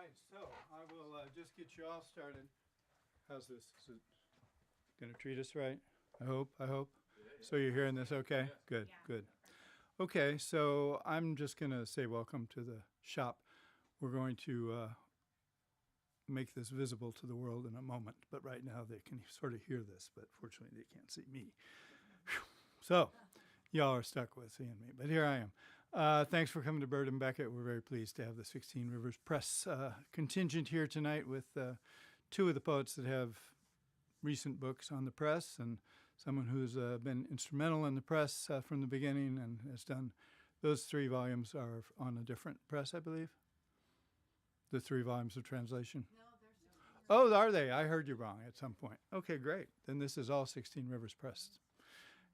right, so I will just get you all started. How's this? Is it going to treat us right? I hope. So you're hearing this okay? Good, good. Okay, so I'm just going to say welcome to the shop. We're going to make this visible to the world in a moment, but right now they can sort of hear this, but fortunately they can't see me. Whew. So y'all are stuck with seeing me, but here I am. Thanks for coming to Bird and Beckett. We're very pleased to have the 16 Rivers Press contingent here tonight with two of the poets that have recent books on the press and someone who's been instrumental in the press from the beginning and has done, those 3 volumes are on a different press, I believe. The 3 volumes of translation. No, there's no. Oh, are they? I heard you wrong at some point. Okay, great. Then this is all 16 Rivers Press.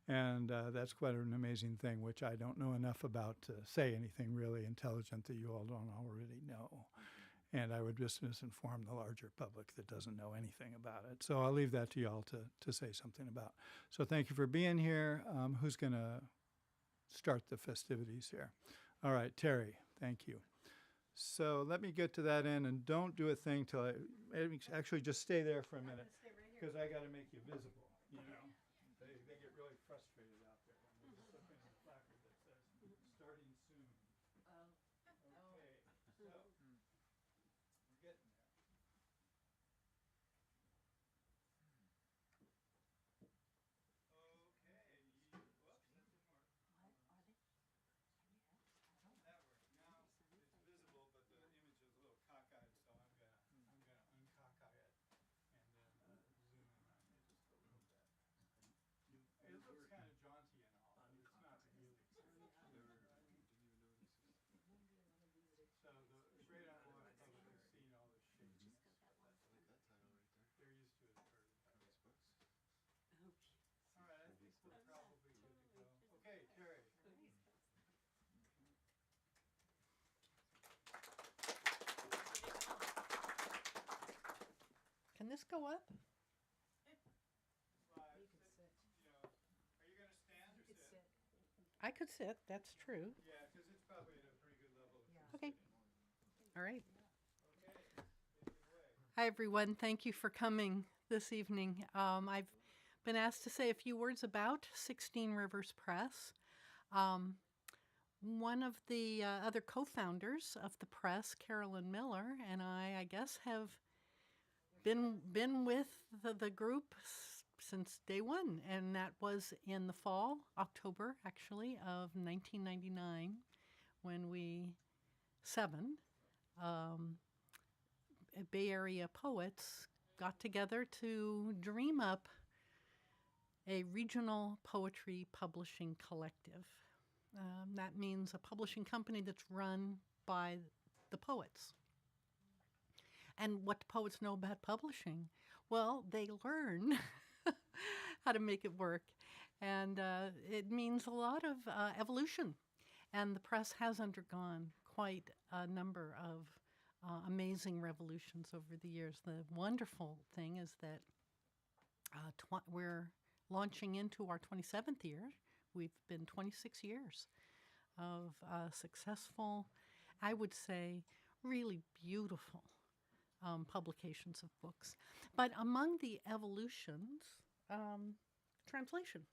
And that's quite an amazing thing, which I don't know enough about to say anything really intelligent that you all don't already know. And I would just misinform the larger public that doesn't know anything about it. So I'll leave that to y'all to say something about. So thank you for being here. Who's going to start the festivities here? All right, Terry, thank you. So let me get to that end, and don't do a thing till actually just stay there for a minute, because I got to make you visible, you know. They get really frustrated out there when they're looking at a placard that says, starting soon. Okay, so we're getting there. Okay, whoops, that didn't work. That worked. Now it's visible, but the image is a little cockeyed, so I'm gonna uncockeye it and then zoom in on it just a little bit. It looks kind of jaunty and all, but it's not really. So the great unwashed public has seen all the shapes. They're used to it. All right, I think we're probably good to go. Okay, Terry. Can this go up? You can sit. Are you going to stand or sit? I could sit, that's true. Yeah, because it's probably at a pretty good level. Okay. All right. Okay, take it away. Hi, everyone. Thank you for coming this evening. I've been asked to say a few words about 16 Rivers Press. One of the other co-founders of the press, Carolyn Miller, and I guess, have been with the group since day one, and that was in the fall, October, actually, of 1999, when we, 7 Bay Area poets got together to dream up a regional poetry publishing collective. That means a publishing company that's run by the poets. And what do poets know about publishing? Well, they learn how to make it work. And it means a lot of evolution. And the press has undergone quite a number of amazing revolutions over the years. The wonderful thing is that we're launching into our 27th year. We've been 26 years of successful, I would say, really beautiful publications of books. But among the evolutions, translation,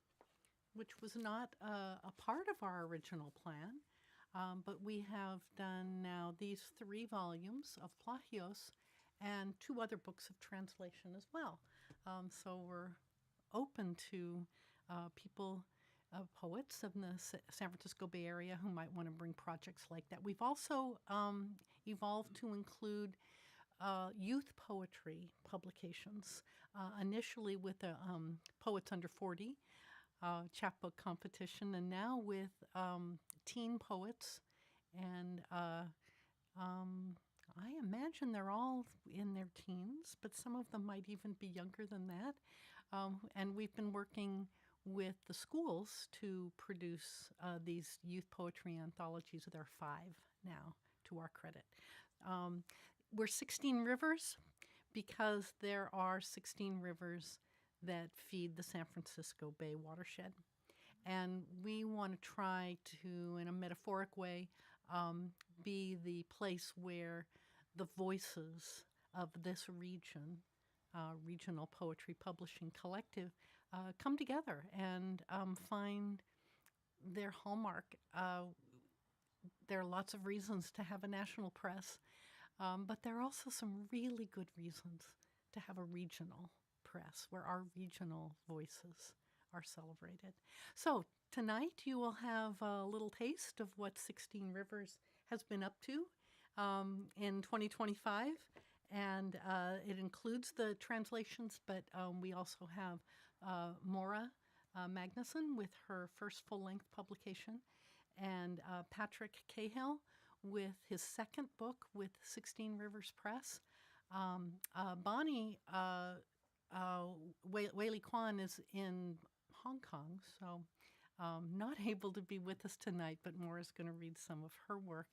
which was not a part of our original plan, but we have done now these 3 volumes of plagios and 2 other books of translation as well. So we're open to people, poets in the San Francisco Bay Area who might want to bring projects like that. We've also evolved to include youth poetry publications, initially with the Poets Under 40 chapbook competition, and now with teen poets. And I imagine they're all in their teens, but some of them might even be younger than that. And we've been working with the schools to produce these youth poetry anthologies. There are 5 now, to our credit. We're 16 rivers because there are 16 rivers that feed the San Francisco Bay watershed. And we want to try to, in a metaphoric way, be the place where the voices of this region, Regional Poetry Publishing Collective, come together and find their hallmark. There are lots of reasons to have a national press, but there are also some really good reasons to have a regional press where our regional voices are celebrated. So tonight you will have a little taste of what 16 Rivers has been up to in 2025. And it includes the translations, but we also have Maura Magnuson with her first full-length publication, and Patrick Cahill with his second book with 16 Rivers Press. Bonnie Whaley Kwan is in Hong Kong, so not able to be with us tonight, but Maura's going to read some of her work.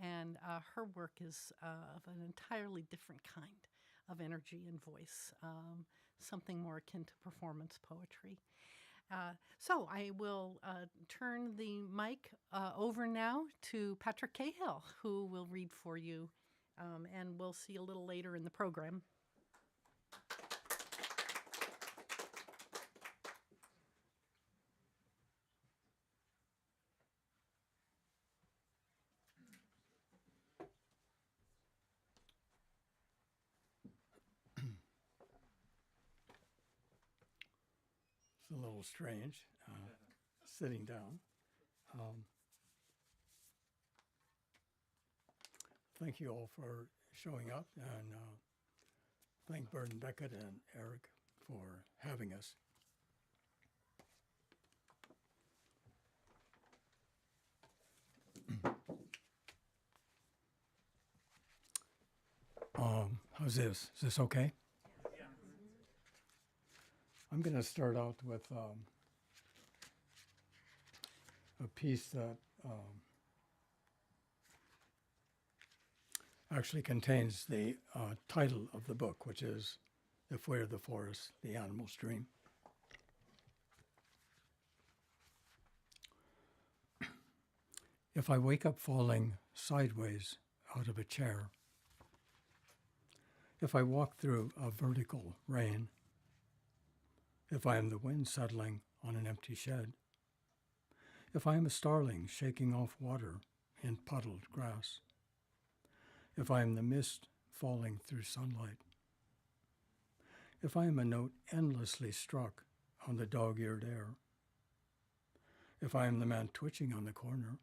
And her work is of an entirely different kind of energy and voice, something more akin to performance poetry. So I will turn the mic over now to Patrick Cahill, who will read for you, and we'll see you a little later in the program. It's a little strange, sitting down. Thank you all for showing up, and thank Burton Beckett and Eric for having us. How's this? Is this okay? I'm going to start out with a piece that actually contains the title of the book, which is If We're the Forest, the Animal's Dream. If I wake up falling sideways out of a chair, if I walk through a vertical rain, if I am the wind settling on an empty shed, if I am a starling shaking off water in puddled grass, if I am the mist falling through sunlight, if I am a note endlessly struck on the dog-eared air, if I am the man twitching on the corner,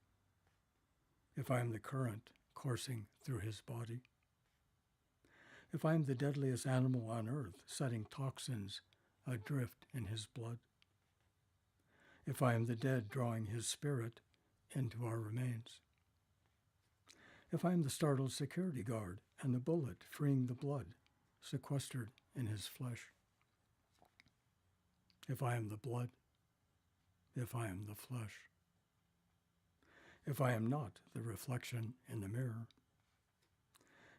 if I am the current coursing through his body, if I am the deadliest animal on earth setting toxins adrift in his blood, if I am the dead drawing his spirit into our remains, if I am the startled security guard and the bullet freeing the blood sequestered in his flesh, if I am the blood, if I am the flesh, if I am not the reflection in the mirror,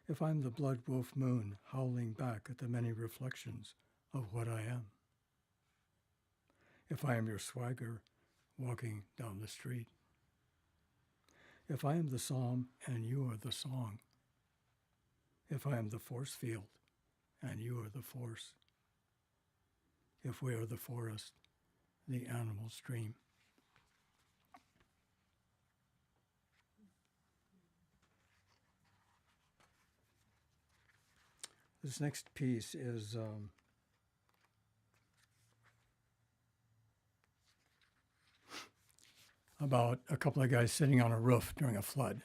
if I am the blood wolf moon howling back at the many reflections of what I am, if I am your swagger walking down the street, if I am the psalm and you are the song, if I am the force field and you are the force, if we are the forest, the animal stream. This next piece is about a couple of guys sitting on a roof during a flood.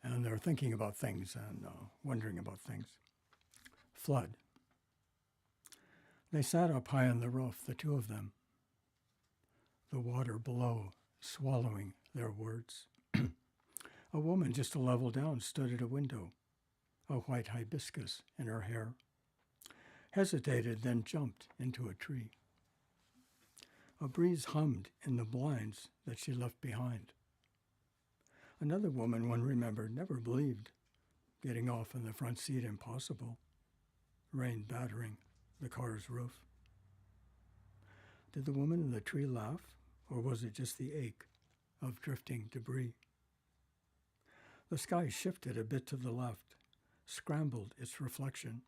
And they're thinking about things and wondering about things. Flood. They sat up high on the roof, the two of them, the water below swallowing their words. A woman just a level down stood at a window, a white hibiscus in her hair, hesitated, then jumped into a tree. A breeze hummed in the blinds that she left behind. Another woman, one remembered, never believed getting off in the front seat impossible, rain battering the car's roof. Did the woman in the tree laugh, or was it just the ache of drifting debris? The sky shifted a bit to the left, scrambled its reflection,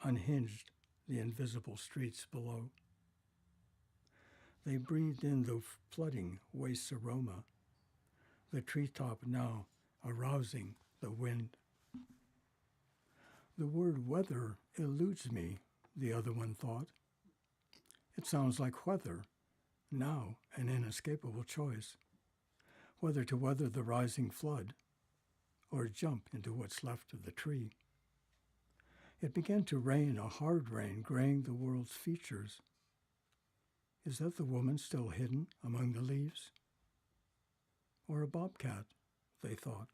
unhinged the invisible streets below. They breathed in the flooding waste's aroma, the treetop now arousing the wind. The word weather eludes me, the other one thought. It sounds like weather, now an inescapable choice, whether to weather the rising flood or jump into what's left of the tree. It began to rain, a hard rain, graying the world's features. Is that the woman still hidden among the leaves? Or a bobcat, they thought.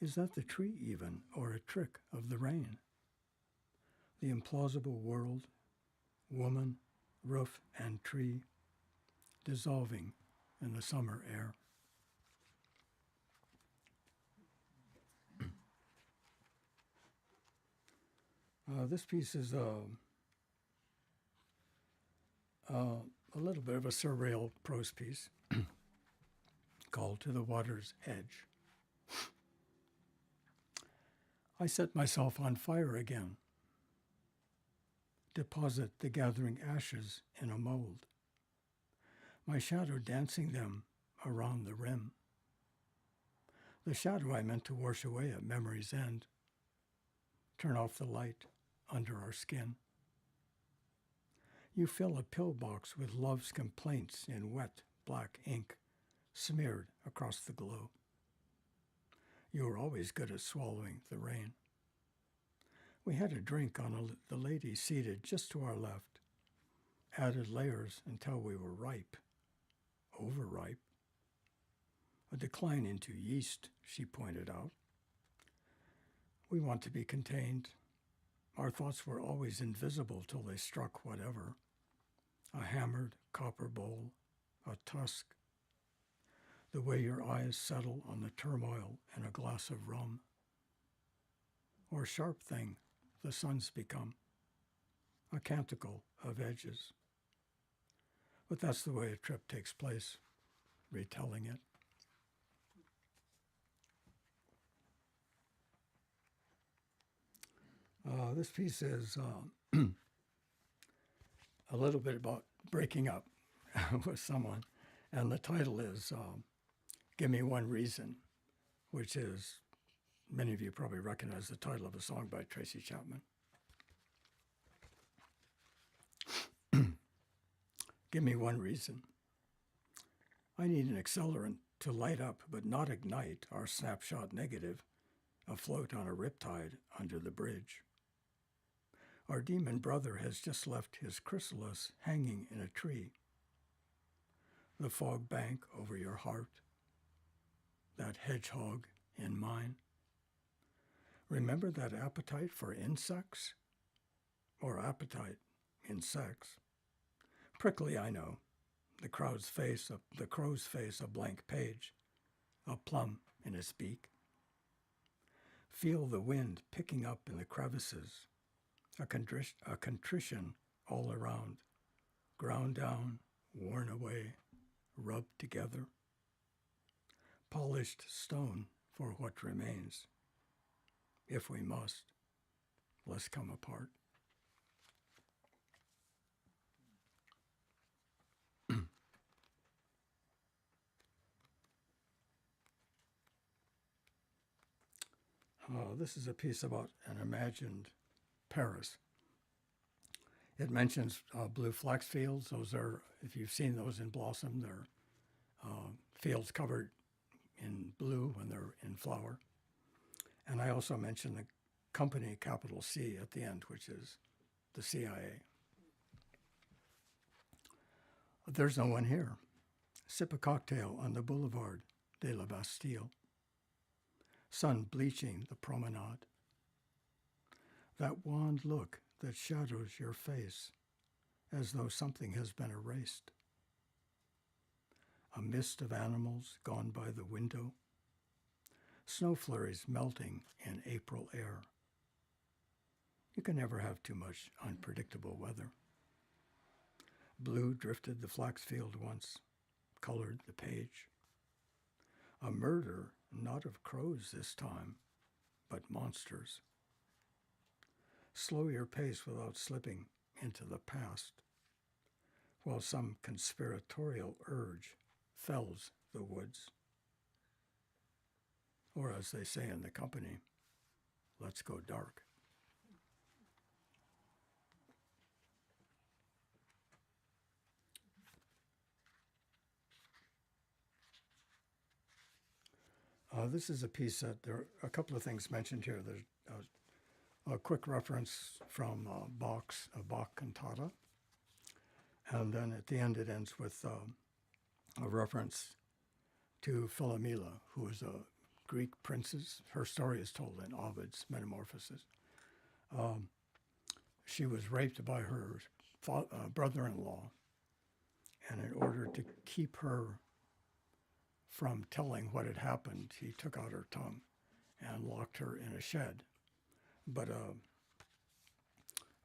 Is that the tree even, or a trick of the rain? The implausible world, woman, roof, and tree, dissolving in the summer air. This piece is a little bit of a surreal prose piece called To the Water's Edge. I set myself on fire again, deposit the gathering ashes in a mold, my shadow dancing them around the rim. The shadow I meant to wash away at memory's end, turn off the light under our skin. You fill a pillbox with love's complaints in wet black ink, smeared across the glow. You were always good at swallowing the rain. We had a drink on the lady seated just to our left, added layers until we were ripe, overripe. A decline into yeast, she pointed out. We want to be contained. Our thoughts were always invisible till they struck whatever. A hammered copper bowl, a tusk, the way your eyes settle on the turmoil in a glass of rum. Or sharp thing the suns become, a canticle of edges. But that's the way a trip takes place, retelling it. This piece is a little bit about breaking up with someone, and the title is Give Me One Reason, which is, many of you probably recognize the title of a song by Tracy Chapman. Give me one reason. I need an accelerant to light up but not ignite our snapshot negative afloat on a riptide under the bridge. Our demon brother has just left his chrysalis hanging in a tree. The fog bank over your heart, that hedgehog in mine. Remember that appetite for insects? Or appetite in sex? Prickly, I know. The crow's face, the crow's face, a blank page, a plum in its beak. Feel the wind picking up in the crevices, a contrition all around, ground down, worn away, rubbed together. Polished stone for what remains. If we must, let's come apart. This is a piece about an imagined Paris. It mentions blue flax fields. Those are, if you've seen those in blossom, they're fields covered in blue when they're in flower. And I also mentioned the company, capital C, at the end, which is the CIA. There's no one here. Sip a cocktail on the Boulevard de la Bastille. Sun bleaching the promenade. That wan look that shadows your face as though something has been erased. A mist of animals gone by the window. Snow flurries melting in April air. You can never have too much unpredictable weather. Blue drifted the flax field once, colored the page. A murder not of crows this time, but monsters. Slow your pace without slipping into the past, while some conspiratorial urge fells the woods. Or as they say in the company, let's go dark. This is a piece that there are a couple of things mentioned here. There's a quick reference from Bach's Bach cantata, and then at the end it ends with a reference to Philomela, who is a Greek princess. Her story is told in Ovid's Metamorphoses. She was raped by her brother-in-law, and in order to keep her from telling what had happened, he took out her tongue and locked her in a shed. But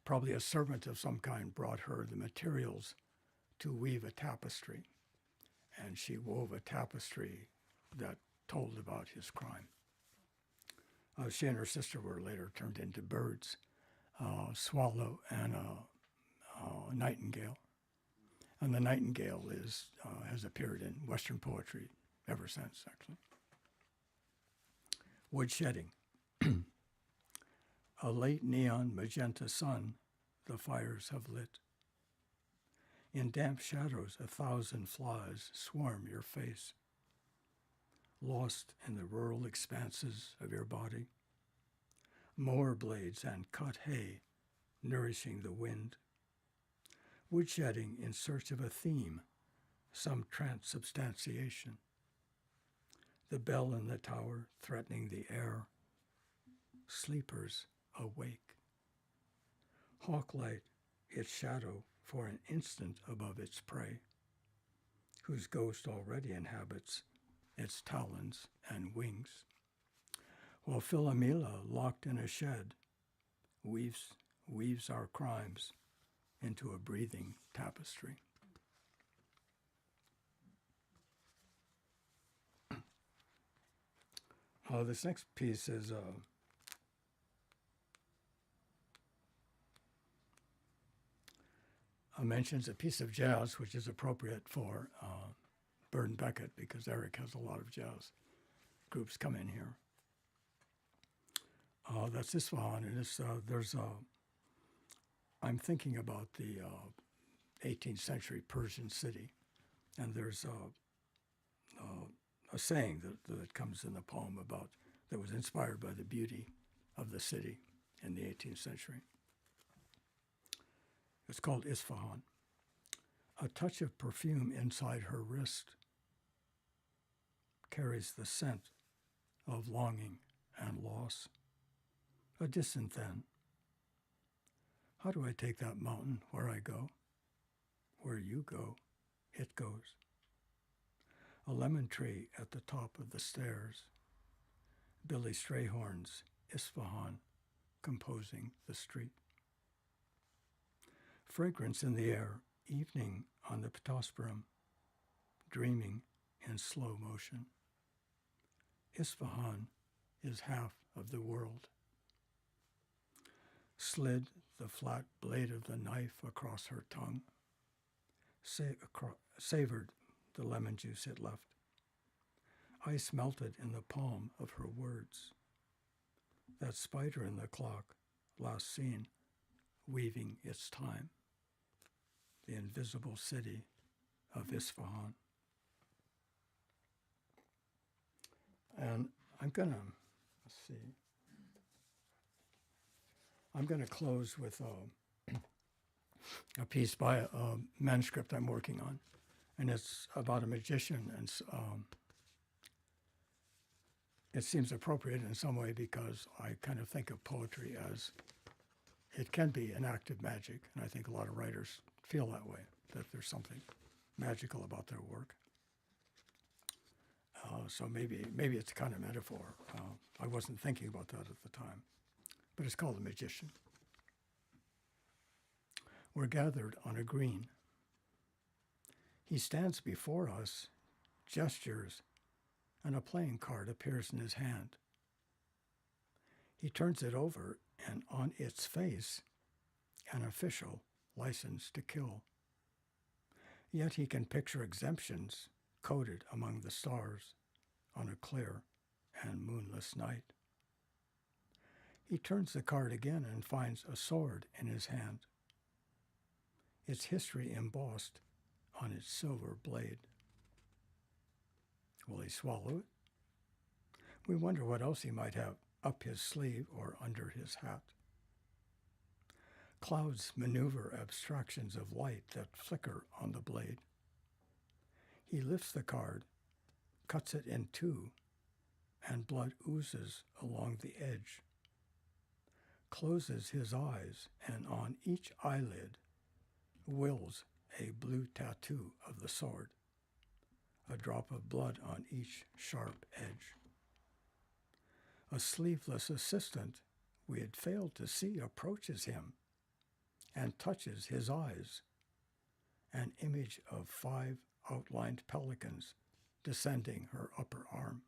probably a servant of some kind brought her the materials to weave a tapestry, and she wove a tapestry that told about his crime. She and her sister were later turned into birds, a swallow and a nightingale. And the nightingale has appeared in Western poetry ever since, actually. Woodshedding. A late neon magenta sun the fires have lit. In damp shadows 1,000 flies swarm your face, lost in the rural expanses of your body. Mower blades and cut hay nourishing the wind. Woodshedding in search of a theme, some transubstantiation. The bell in the tower threatening the air. Sleepers awake. Hawklight its shadow for an instant above its prey, whose ghost already inhabits its talons and wings, while Philomela, locked in a shed, weaves our crimes into a breathing tapestry. This next piece is mentions a piece of jazz which is appropriate for Bird and Beckett, because Eric has a lot of jazz groups come in here. That's Isfahan, and I'm thinking about the 18th century Persian city, and there's a saying that comes in the poem that was inspired by the beauty of the city in the 18th century. It's called Isfahan. A touch of perfume inside her wrist carries the scent of longing and loss. A distant then. How do I take that mountain where I go? Where you go, it goes. A lemon tree at the top of the stairs. Billy Strayhorn's Isfahan composing the street. Fragrance in the air, evening on the Ptosporum, dreaming in slow motion. Isfahan is half of the world. Slid the flat blade of the knife across her tongue, savored the lemon juice it left. Ice melted in the palm of her words. That spider in the clock, last seen, weaving its time. The invisible city of Isfahan. And I'm going to close with a piece by a manuscript I'm working on, and it's about a magician, and it seems appropriate in some way because I kind of think of poetry as it can be an act of magic, and I think a lot of writers feel that way, that there's something magical about their work. So maybe it's a kind of metaphor. I wasn't thinking about that at the time, but it's called The Magician. We're gathered on a green. He stands before us, gestures and a playing card appears in his hand. He turns it over, and on its face, an official license to kill. Yet he can picture exemptions coded among the stars on a clear and moonless night. He turns the card again and finds a sword in his hand, its history embossed on its silver blade. Will he swallow it? We wonder what else he might have up his sleeve or under his hat. Clouds maneuver abstractions of light that flicker on the blade. He lifts the card, cuts it in two, and blood oozes along the edge. Closes his eyes, and on each eyelid wills a blue tattoo of the sword, a drop of blood on each sharp edge. A sleeveless assistant we had failed to see approaches him and touches his eyes, an image of 5 outlined pelicans descending her upper arm.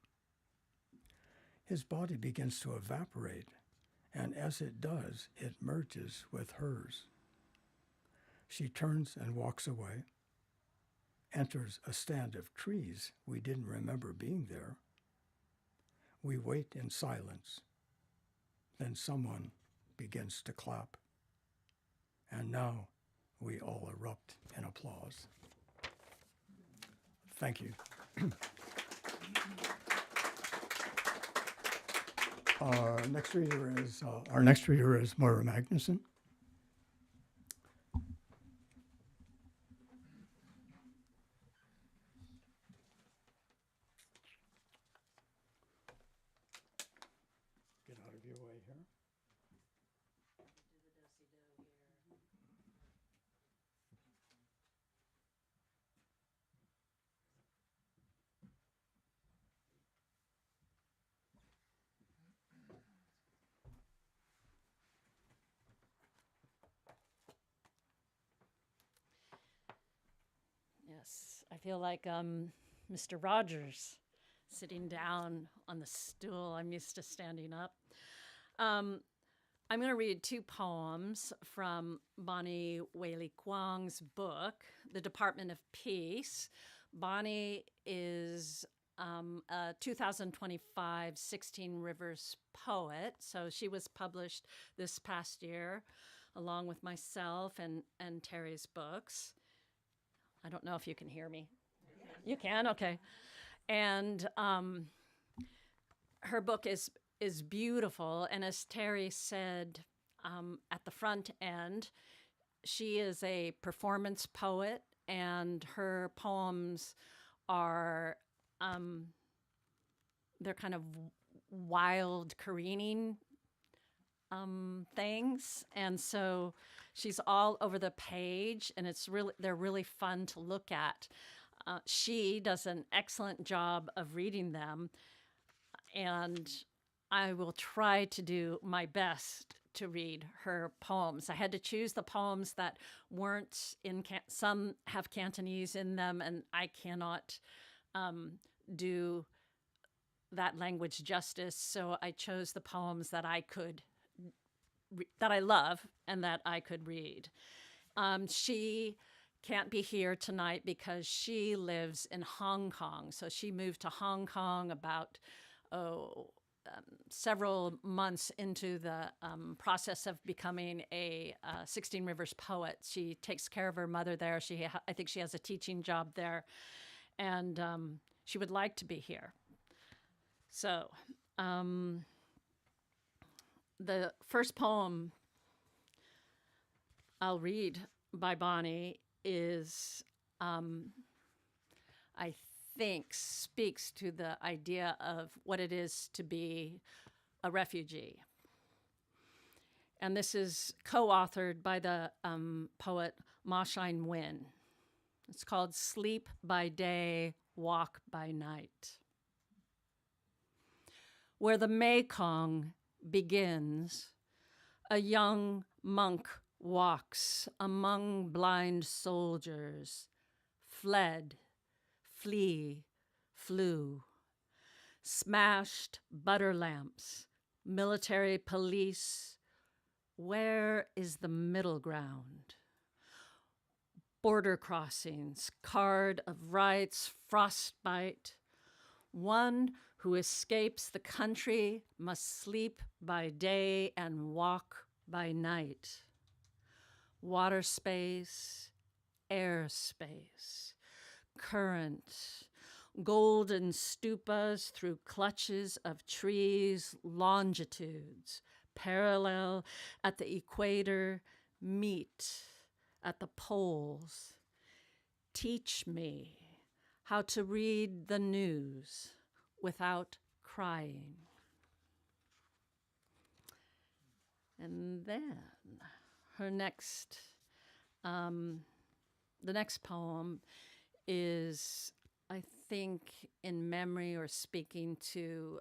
His body begins to evaporate, and as it does, it merges with hers. She turns and walks away, enters a stand of trees we didn't remember being there. We wait in silence. Then someone begins to clap. And now we all erupt in applause. Thank you. Our next reader is Moira Magnuson. Get out of your way here. Yes, I feel like Mr. Rogers sitting down on the stool. I'm used to standing up. I'm going to read 2 poems from Bonnie Whaley Kwong's book, The Department of Peace. Bonnie is a 2025 16 Rivers poet, so she was published this past year along with myself and Terry's books. I don't know if you can hear me. You can? Okay. And her book is beautiful. And as Terry said at the front end, she is a performance poet, and her poems are, they're kind of wild, careening things. And so she's all over the page, and they're really fun to look at. She does an excellent job of reading them, and I will try to do my best to read her poems. I had to choose the poems that weren't in, some have Cantonese in them, and I cannot do that language justice, so I chose the poems that I could that I love and that I could read. She can't be here tonight because she lives in Hong Kong. So she moved to Hong Kong about several months into the process of becoming a 16 Rivers poet. She takes care of her mother there. I think she has a teaching job there, and she would like to be here. So the first poem I'll read by Bonnie is, I think, speaks to the idea of what it is to be a refugee. And this is co-authored by the poet Ma Shine Win. It's called Sleep by Day, Walk by Night. Where the Mekong begins, a young monk walks among blind soldiers, fled, flee, flew, smashed butter lamps, military police. Where is the middle ground? Border crossings, card of rights, frostbite. One who escapes the country must sleep by day and walk by night. Water space, air space, current, golden stupas through clutches of trees, longitudes, parallel at the equator, meet at the poles. Teach me how to read the news without crying. And then her next, the next poem is, I think, in memory or speaking to,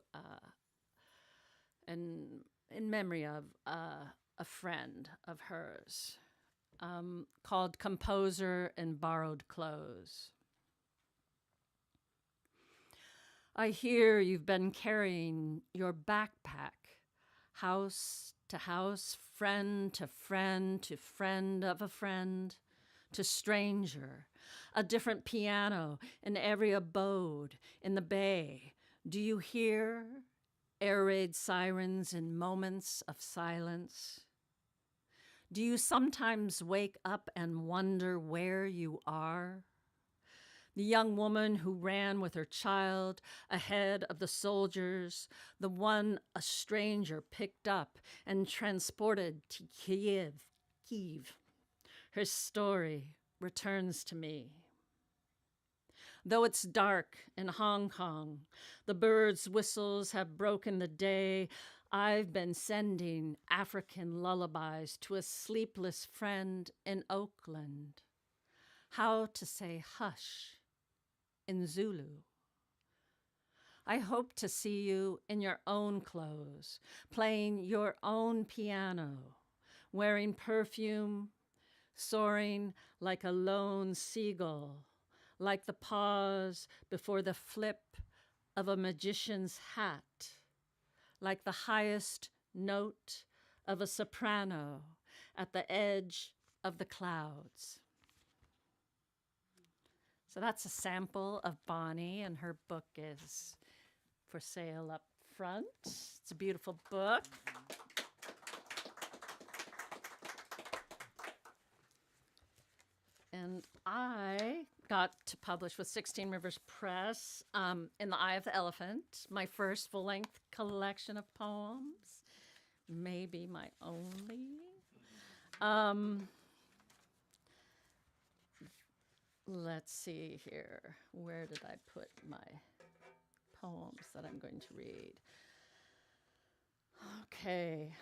in memory of a friend of hers, called Composer in Borrowed Clothes. I hear you've been carrying your backpack, house to house, friend to friend to friend of a friend, to stranger, a different piano in every abode in the bay. Do you hear air raid sirens in moments of silence? Do you sometimes wake up and wonder where you are? The young woman who ran with her child ahead of the soldiers, the one a stranger picked up and transported to Kiev. Her story returns to me. Though it's dark in Hong Kong, the birds' whistles have broken the day. I've been sending African lullabies to a sleepless friend in Oakland. How to say hush in Zulu. I hope to see you in your own clothes, playing your own piano, wearing perfume, soaring like a lone seagull, like the pause before the flip of a magician's hat, like the highest note of a soprano at the edge of the clouds. So that's a sample of Bonnie, and her book is for sale up front. It's a beautiful book. And I got to publish with 16 Rivers Press In the Eye of the Elephant, my first full-length collection of poems, maybe my only. Let's see here. Where did I put my poems that I'm going to read? Okay.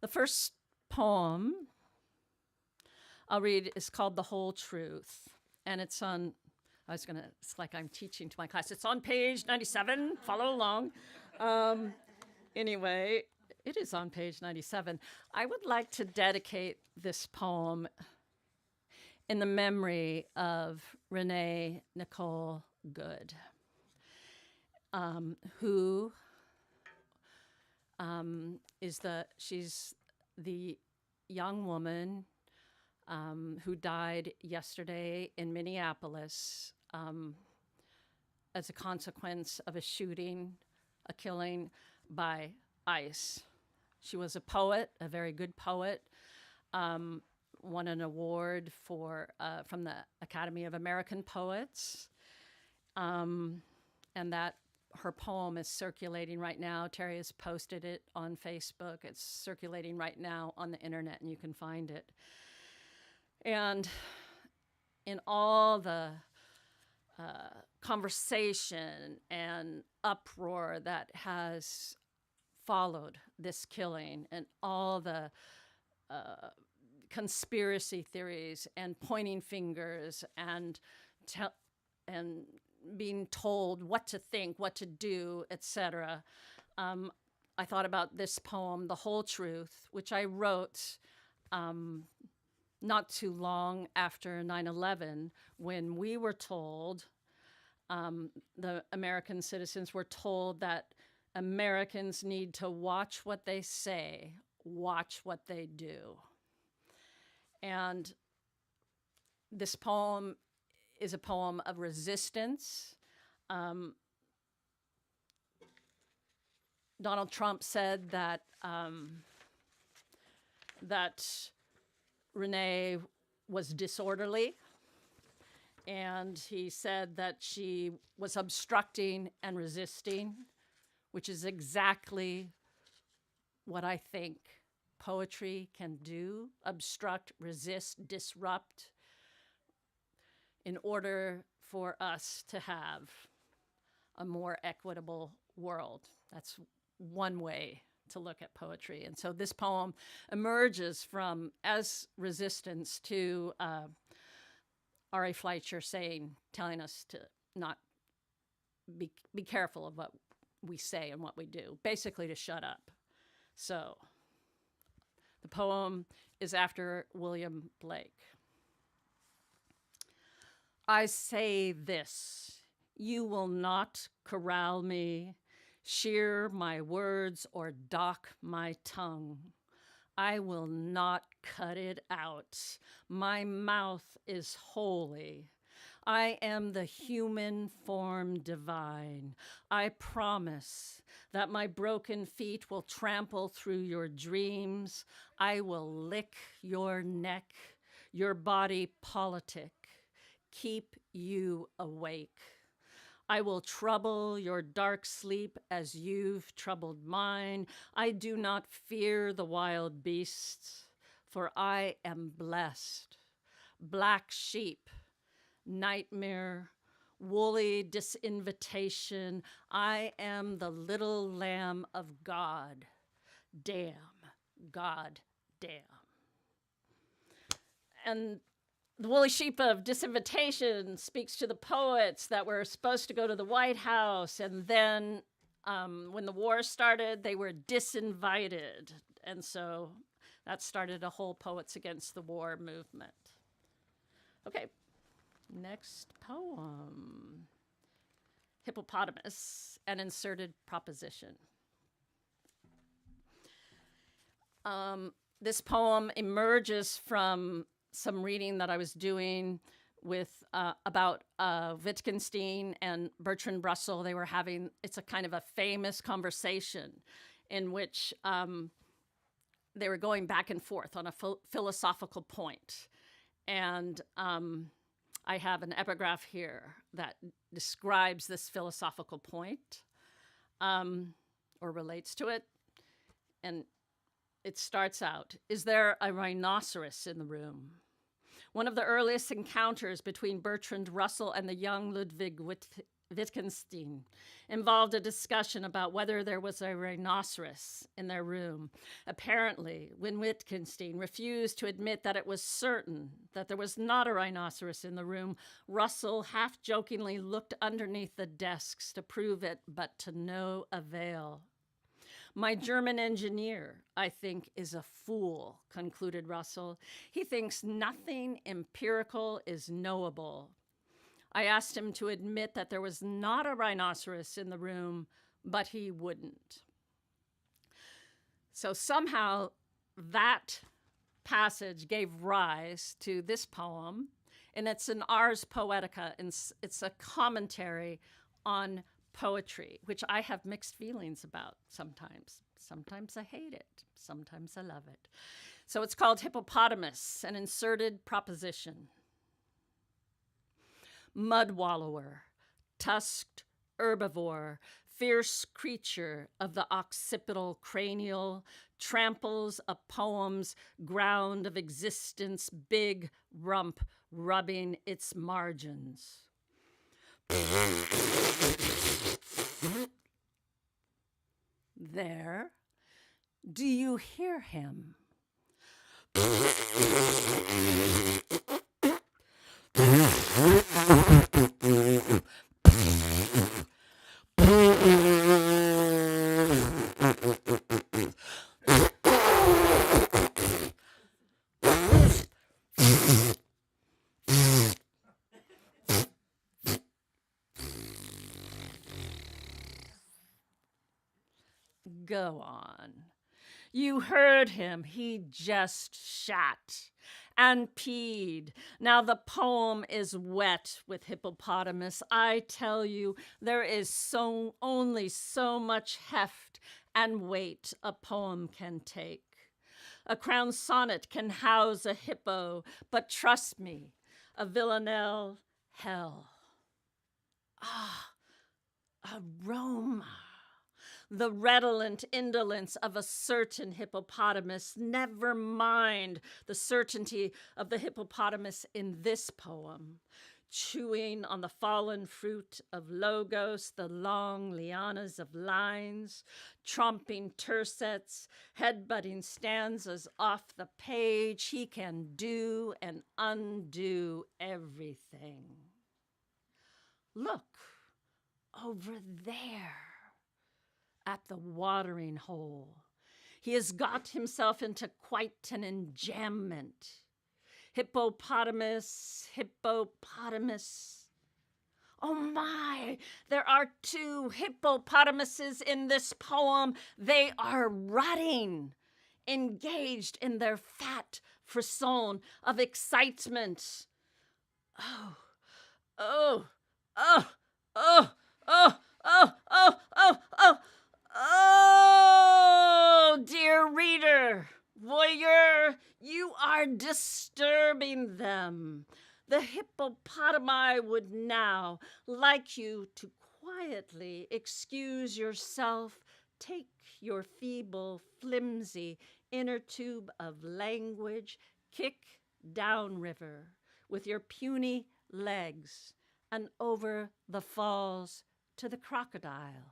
The first poem I'll read is called The Whole Truth. And it's on, it's like I'm teaching to my class. It's on page 97. Follow along. Anyway, it is on page 97. I would like to dedicate this poem in the memory of Renee Nicole Good, who she's the young woman who died yesterday in Minneapolis as a consequence of a shooting, a killing by ICE. She was a poet, a very good poet, won an award from the Academy of American Poets, and that her poem is circulating right now. Terry has posted it on Facebook. It's circulating right now on the internet, and you can find it. And in all the conversation and uproar that has followed this killing, and all the conspiracy theories and pointing fingers and being told what to think, what to do, etc., I thought about this poem, The Whole Truth, which I wrote not too long after 9/11, when we were told the American citizens were told that Americans need to watch what they say, watch what they do. And this poem is a poem of resistance. Donald Trump said that that Renee was disorderly, and he said that she was obstructing and resisting, which is exactly what I think poetry can do: obstruct, resist, disrupt, in order for us to have a more equitable world. That's one way to look at poetry. And so this poem emerges from as resistance to R.A. Fleischer telling us to not be careful of what we say and what we do, basically to shut up. So the poem is after William Blake. I say this: you will not corral me, shear my words, or dock my tongue. I will not cut it out. My mouth is holy. I am the human form divine. I promise that my broken feet will trample through your dreams. I will lick your neck, your body politic, keep you awake. I will trouble your dark sleep as you've troubled mine. I do not fear the wild beasts, for I am blessed. Black sheep, nightmare, woolly disinvitation. I am the little lamb of God. Damn, God, damn. And the woolly sheep of disinvitation speaks to the poets that were supposed to go to the White House, and then when the war started, they were disinvited. And so that started a whole Poets Against the War movement. Okay, next poem. Hippopotamus, an inserted proposition. This poem emerges from some reading that I was doing with about Wittgenstein and Bertrand Russell. They were having, it's a kind of a famous conversation in which they were going back and forth on a philosophical point. And I have an epigraph here that describes this philosophical point or relates to it. And it starts out: is there a rhinoceros in the room? One of the earliest encounters between Bertrand Russell and the young Ludwig Wittgenstein involved a discussion about whether there was a rhinoceros in their room. Apparently, when Wittgenstein refused to admit that it was certain that there was not a rhinoceros in the room, Russell half-jokingly looked underneath the desks to prove it, but to no avail. My German engineer, I think, is a fool, concluded Russell. He thinks nothing empirical is knowable. I asked him to admit that there was not a rhinoceros in the room, but he wouldn't. So somehow that passage gave rise to this poem, and it's an Ars Poetica, and it's a commentary on poetry, which I have mixed feelings about sometimes. Sometimes I hate it. Sometimes I love it. So it's called Hippopotamus, an inserted proposition. Mud wallower, tusked herbivore, fierce creature of the occipital cranial, tramples a poem's ground of existence, big rump rubbing its margins. There, do you hear him? Go on. You heard him. He just shat and peed. Now the poem is wet with hippopotamus. I tell you, there is only so much heft and weight a poem can take. A crown sonnet can house a hippo, but trust me, a villanelle, hell. Ah, aroma. The redolent indolence of a certain hippopotamus. Never mind the certainty of the hippopotamus in this poem. Chewing on the fallen fruit of logos, the long lianas of lines, tromping tercets, headbutting stanzas off the page, he can do and undo everything. Look over there at the watering hole. He has got himself into quite an enjambment. Hippopotamus. Oh my, there are 2 hippopotamuses in this poem. They are rutting, engaged in their fat frisson of excitement. Oh, oh, oh, oh, oh, oh, oh, oh, oh. Oh, dear reader, voyeur, you are disturbing them. The hippopotami would now like you to quietly excuse yourself, take your feeble, flimsy inner tube of language, kick downriver with your puny legs and over the falls to the crocodiles.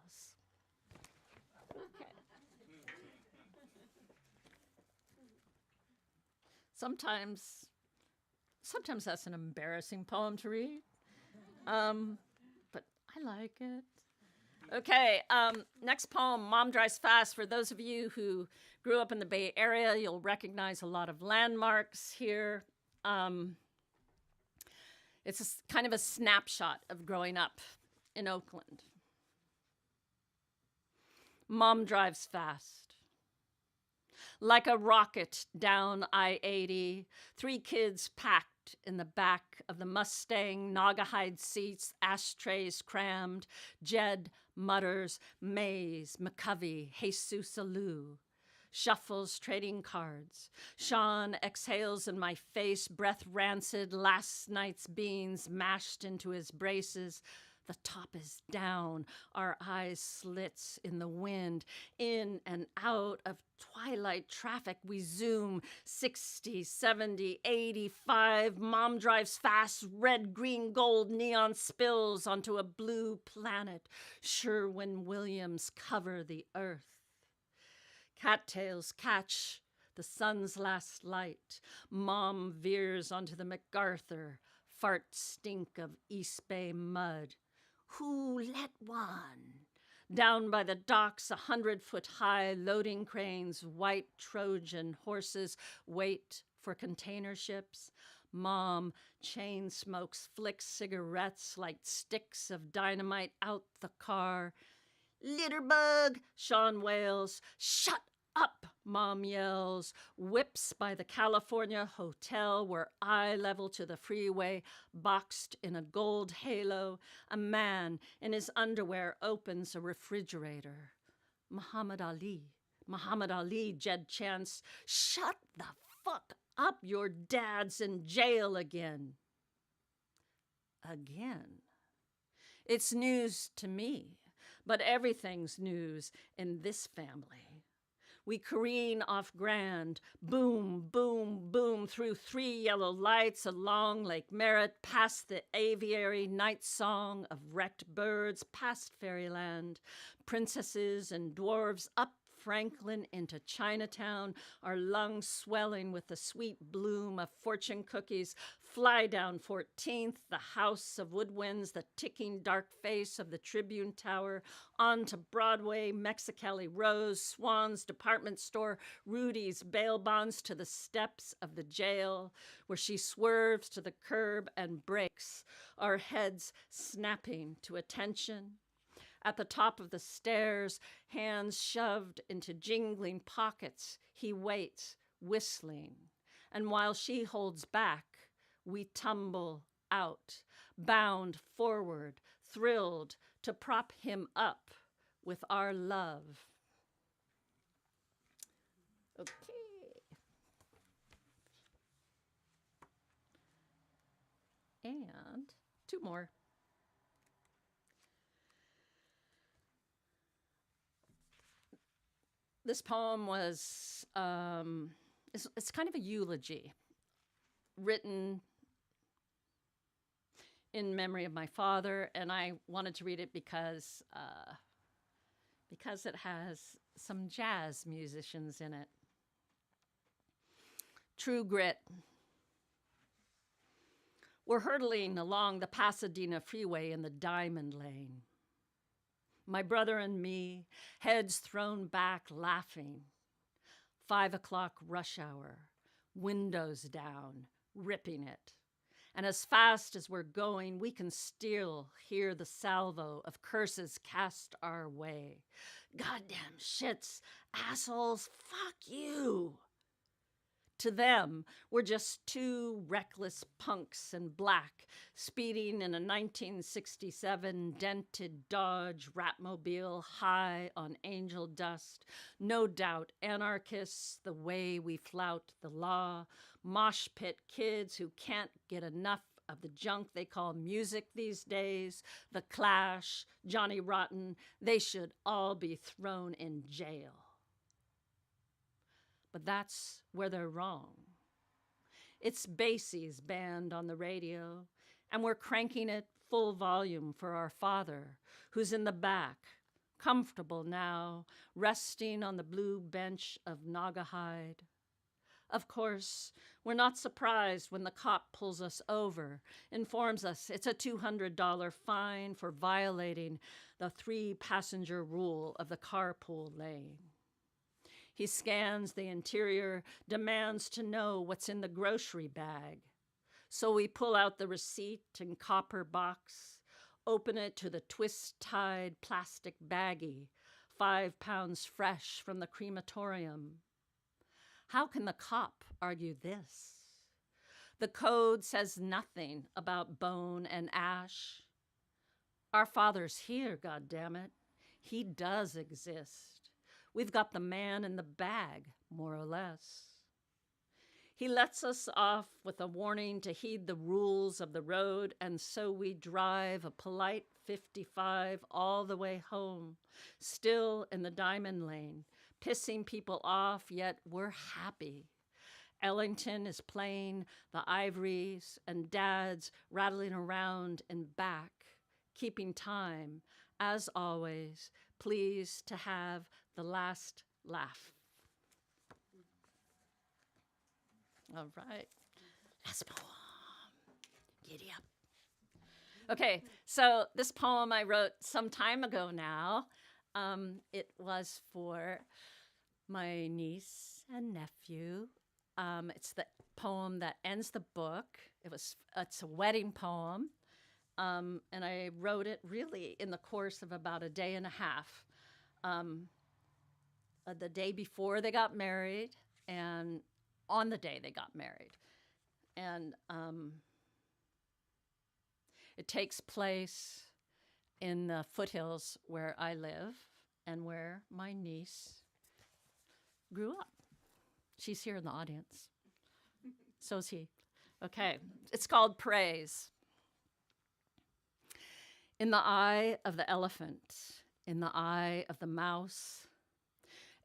Sometimes that's an embarrassing poem to read, but I like it. Okay, next poem, Mom Drives Fast. For those of you who grew up in the Bay Area, you'll recognize a lot of landmarks here. It's kind of a snapshot of growing up in Oakland. Mom drives fast. Like a rocket down I-80, 3 kids packed in the back of the Mustang, Naugahyde seats, ashtrays crammed. Jed mutters, Mays, McCovey, Jesus Alou. Shuffles trading cards. Sean exhales in my face, breath rancid, last night's beans mashed into his braces. The top is down, our eyes slits in the wind. In and out of twilight traffic, we zoom 60, 70, 85. Mom drives fast, red, green, gold, neon spills onto a blue planet. Sherwin-Williams cover the earth. Cattails catch the sun's last light. Mom veers onto the MacArthur, fart stink of East Bay mud. Who let one? Down by the docks, 100-foot-high loading cranes, white Trojan horses wait for container ships. Mom chain smokes, flicks cigarettes like sticks of dynamite out the car. Litterbug, Sean wails. Shut up, Mom yells. Whips by the California hotel, we're eye level to the freeway, boxed in a gold halo. A man in his underwear opens a refrigerator. Muhammad Ali, Jed chants. Shut the fuck up, your dad's in jail again. Again. It's news to me, but everything's news in this family. We careen off Grand, boom, boom, boom, through 3 yellow lights along Lake Merritt, past the aviary night song of wrecked birds, past fairyland, princesses and dwarves, up Franklin into Chinatown, our lungs swelling with the sweet bloom of fortune cookies, fly down 14th, the house of woodwinds, the ticking dark face of the Tribune Tower, onto Broadway, Mexicali Rose, Swan's department store, Rudy's bail bonds, to the steps of the jail, where she swerves to the curb and brakes, our heads snapping to attention. At the top of the stairs, hands shoved into jingling pockets, he waits, whistling. And while she holds back, we tumble out, bound forward, thrilled to prop him up with our love. Okay. And two more. This poem was, it's kind of a eulogy written in memory of my father, and I wanted to read it because it has some jazz musicians in it. True Grit. We're hurtling along the Pasadena freeway in the Diamond Lane. My brother and me, heads thrown back, laughing. 5 o'clock rush hour, windows down, ripping it. And as fast as we're going, we can still hear the salvo of curses cast our way. Goddamn shits, assholes, fuck you. To them, we're just two reckless punks in black, speeding in a 1967 dented Dodge Ratmobile high on angel dust. No doubt anarchists, the way we flout the law, mosh pit kids who can't get enough of the junk they call music these days, The Clash, Johnny Rotten, they should all be thrown in jail. But that's where they're wrong. It's Basie's band on the radio, and we're cranking it full volume for our father, who's in the back, comfortable now, resting on the blue bench of Naugahyde. Of course, we're not surprised when the cop pulls us over, informs us it's a $200 fine for violating the 3-passenger rule of the carpool lane. He scans the interior, demands to know what's in the grocery bag. So we pull out the receipt and copper box, open it to the twist-tied plastic baggie, 5 pounds fresh from the crematorium. How can the cop argue this? The code says nothing about bone and ash. Our father's here, goddammit. He does exist. We've got the man in the bag, more or less. He lets us off with a warning to heed the rules of the road, and so we drive a polite 55 all the way home, still in the Diamond Lane, pissing people off, yet we're happy. Ellington is playing the ivories, and Dad's rattling around in back, keeping time, as always, pleased to have the last laugh. All right. Last poem. Giddy up. Okay, so this poem I wrote some time ago now. It was for my niece and nephew. It's the poem that ends the book. It's a wedding poem. And I wrote it really in the course of about a day and a half. The day before they got married and on the day they got married. And it takes place in the foothills where I live and where my niece grew up. She's here in the audience. So is he. Okay, it's called Praise. In the eye of the elephant, in the eye of the mouse,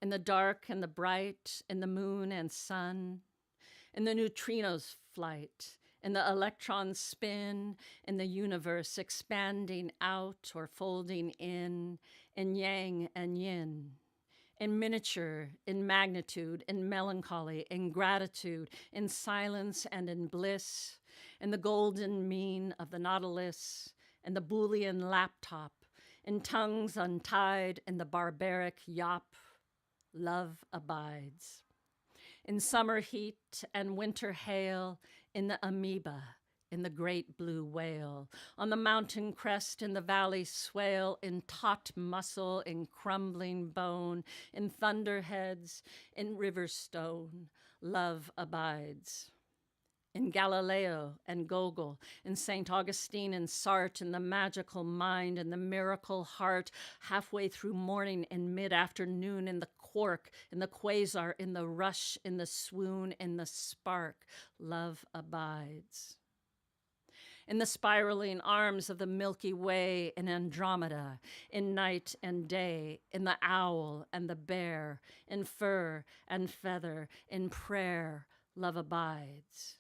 in the dark and the bright, in the moon and sun, in the neutrino's flight, in the electron's spin, in the universe expanding out or folding in yang and yin, in miniature, in magnitude, in melancholy, in gratitude, in silence and in bliss, in the golden mean of the nautilus, in the Boolean laptop, in tongues untied, in the barbaric yop, love abides. In summer heat and winter hail, in the amoeba, in the great blue whale, on the mountain crest, in the valley swale, in taut muscle, in crumbling bone, in thunderheads, in river stone, love abides. In Galileo and Gogol, in St. Augustine and Sartre, in the magical mind and the miracle heart, halfway through morning and mid-afternoon, in the quark, in the quasar, in the rush, in the swoon, in the spark, love abides. In the spiraling arms of the Milky Way, in Andromeda, in night and day, in the owl and the bear, in fur and feather, in prayer, love abides.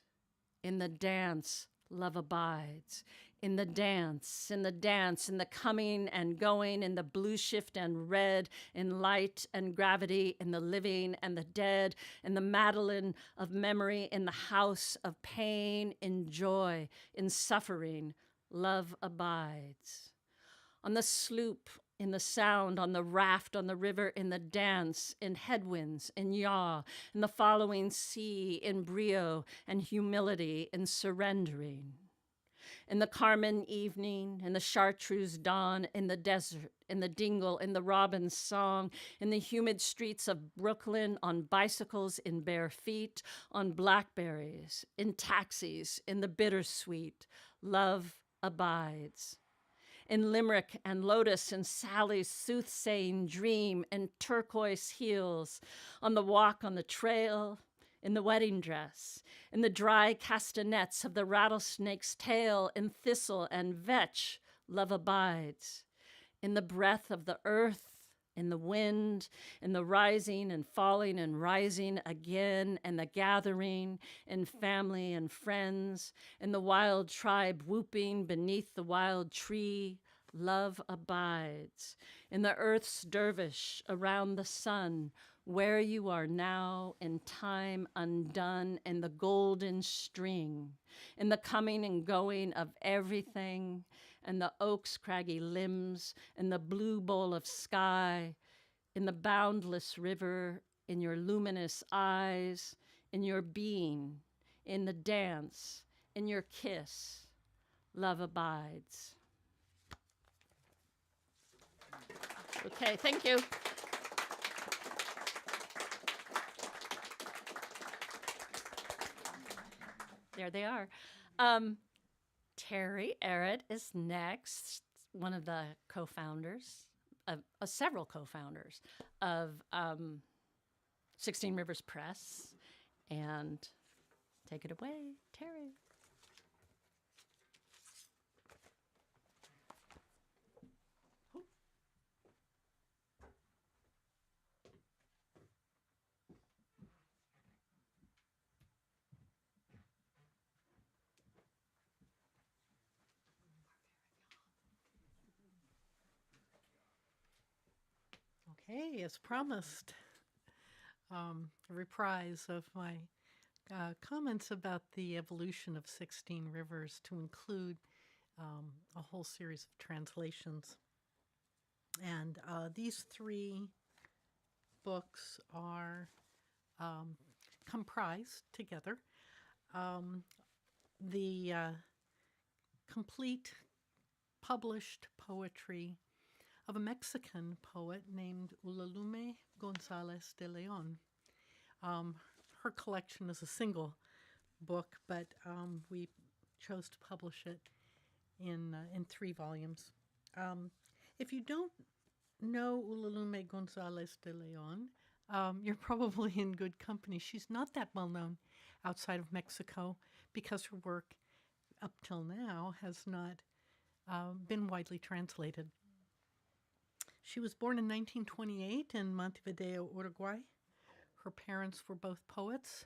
In the dance, love abides. In the dance, in the dance, in the coming and going, in the blue shift and red, in light and gravity, in the living and the dead, in the Madeline of memory, in the house of pain, in joy, in suffering, love abides. On the sloop, in the sound, on the raft, on the river, in the dance, in headwinds, in yaw, in the following sea, in brio and humility, in surrendering. In the Carmen evening, in the chartreuse dawn, in the desert, in the dingle, in the robin's song, in the humid streets of Brooklyn, on bicycles, in bare feet, on blackberries, in taxis, in the bittersweet, love abides. In Limerick and Lotus and Sally's soothsaying dream and turquoise heels, on the walk on the trail, in the wedding dress, in the dry castanets of the rattlesnake's tail, in thistle and vetch, love abides. In the breath of the earth, in the wind, in the rising and falling and rising again, and the gathering, in family and friends, in the wild tribe whooping beneath the wild tree, love abides. In the earth's dervish around the sun, where you are now in time undone, in the golden string, in the coming and going of everything, and the oak's craggy limbs, in the blue bowl of sky, in the boundless river, in your luminous eyes, in your being, in the dance, in your kiss, love abides. Okay, thank you. There they are. Terry Arrett is next, one of the co-founders, several co-founders of 16 Rivers Press. And take it away, Terry. Okay, as promised, a reprise of my comments about the evolution of 16 Rivers to include a whole series of translations. And these three books are comprised together. The complete published poetry of a Mexican poet named Ulalume González de León. Her collection is a single book, but we chose to publish it in 3 volumes. If you don't know Ulalume González de León, you're probably in good company. She's not that well known outside of Mexico because her work up till now has not been widely translated. She was born in 1928 in Montevideo, Uruguay. Her parents were both poets.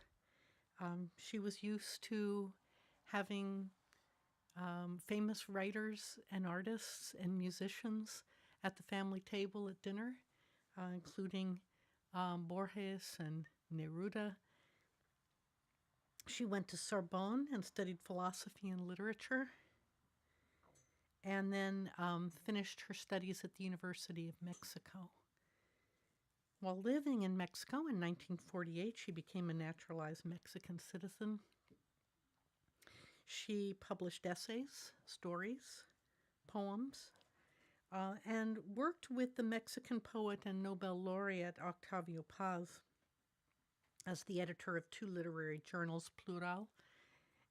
She was used to having famous writers and artists and musicians at the family table at dinner, including Borges and Neruda. She went to Sorbonne and studied philosophy and literature, and then finished her studies at the University of Mexico. While living in Mexico in 1948, she became a naturalized Mexican citizen. She published essays, stories, poems, and worked with the Mexican poet and Nobel laureate Octavio Paz as the editor of 2 literary journals, Plural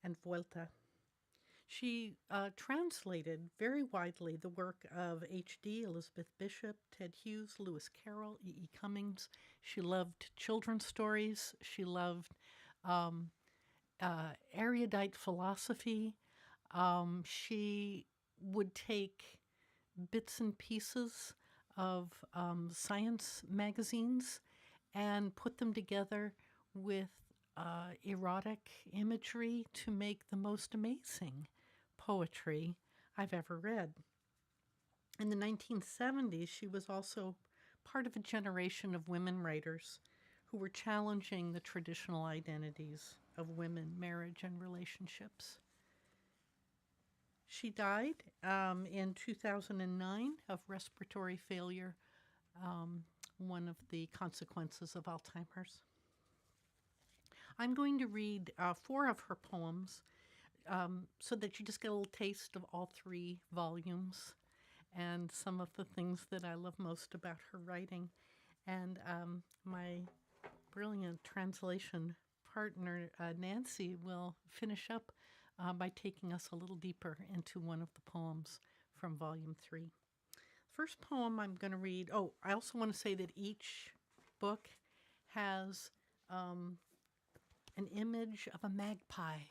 and Vuelta. She translated very widely the work of H.D., Elizabeth Bishop, Ted Hughes, Lewis Carroll, E.E. Cummings. She loved children's stories. She loved erudite philosophy. She would take bits and pieces of science magazines and put them together with erotic imagery to make the most amazing poetry I've ever read. In the 1970s, she was also part of a generation of women writers who were challenging the traditional identities of women, marriage, and relationships. She died in 2009 of respiratory failure, one of the consequences of Alzheimer's. I'm going to read 4 of her poems so that you just get a little taste of all 3 volumes and some of the things that I love most about her writing. And my brilliant translation partner, Nancy, will finish up by taking us a little deeper into one of the poems from Volume 3. First poem I'm going to read, I also want to say that each book has an image of a magpie